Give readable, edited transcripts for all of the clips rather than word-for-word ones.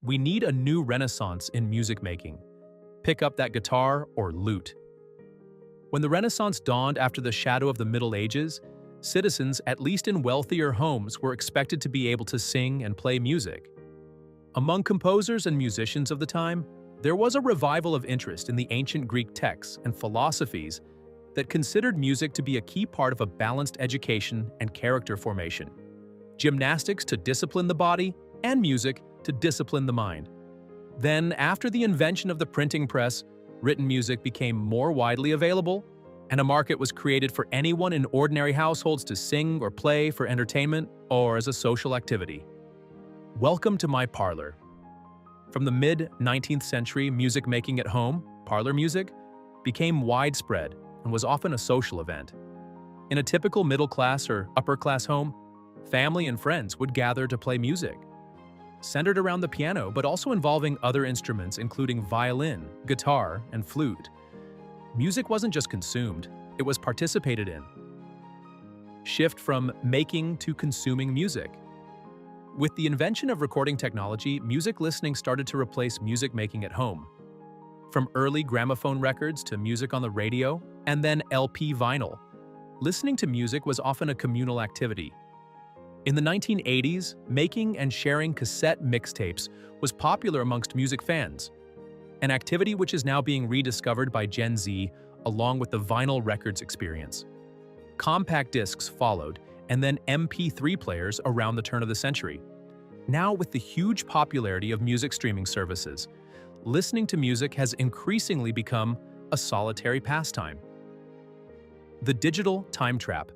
we need a new renaissance in music making. Pick up that guitar or lute. When the Renaissance dawned after the shadow of the Middle Ages, citizens, at least in wealthier homes, were expected to be able to sing and play music. Among composers and musicians of the time, there was a revival of interest in the ancient Greek texts and philosophies that considered music to be a key part of a balanced education and character formation. Gymnastics to discipline the body, and music to discipline the mind. Then, after the invention of the printing press, written music became more widely available, and a market was created for anyone in ordinary households to sing or play for entertainment or as a social activity. Welcome to my parlor. From the mid-19th century, music making at home, parlor music, became widespread and was often a social event. In a typical middle-class or upper-class home, family and friends would gather to play music, centered around the piano but also involving other instruments including violin, guitar, and flute. Music wasn't just consumed, it was participated in. Shift from making to consuming music. With the invention of recording technology, music listening started to replace music making at home. From early gramophone records to music on the radio, and then LP vinyl, listening to music was often a communal activity. In the 1980s, making and sharing cassette mixtapes was popular amongst music fans, an activity which is now being rediscovered by Gen Z along with the vinyl records experience. Compact discs followed, and then MP3 players around the turn of the century. Now, with the huge popularity of music streaming services, listening to music has increasingly become a solitary pastime. The digital time trap.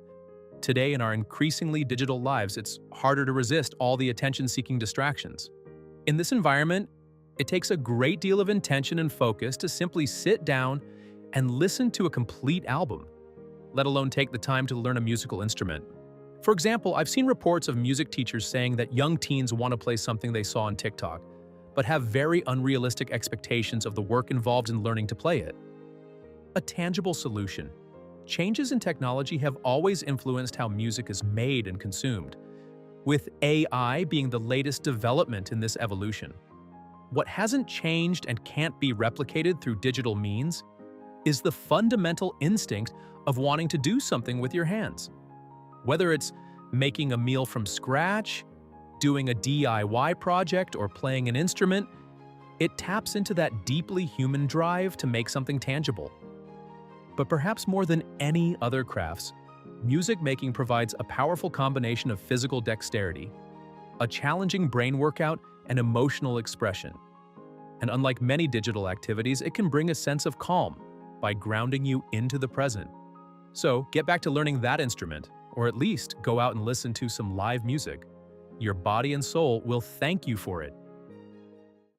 Today, in our increasingly digital lives, it's harder to resist all the attention-seeking distractions. In this environment, it takes a great deal of intention and focus to simply sit down and listen to a complete album, let alone take the time to learn a musical instrument. For example, I've seen reports of music teachers saying that young teens want to play something they saw on TikTok, but have very unrealistic expectations of the work involved in learning to play it. A tangible solution. Changes in technology have always influenced how music is made and consumed, with AI being the latest development in this evolution. What hasn't changed and can't be replicated through digital means is the fundamental instinct of wanting to do something with your hands. Whether it's making a meal from scratch, doing a DIY project, or playing an instrument, it taps into that deeply human drive to make something tangible. But perhaps more than any other crafts, music making provides a powerful combination of physical dexterity, a challenging brain workout, and emotional expression. And unlike many digital activities, it can bring a sense of calm by grounding you into the present. So get back to learning that instrument, or at least go out and listen to some live music. Your body and soul will thank you for it.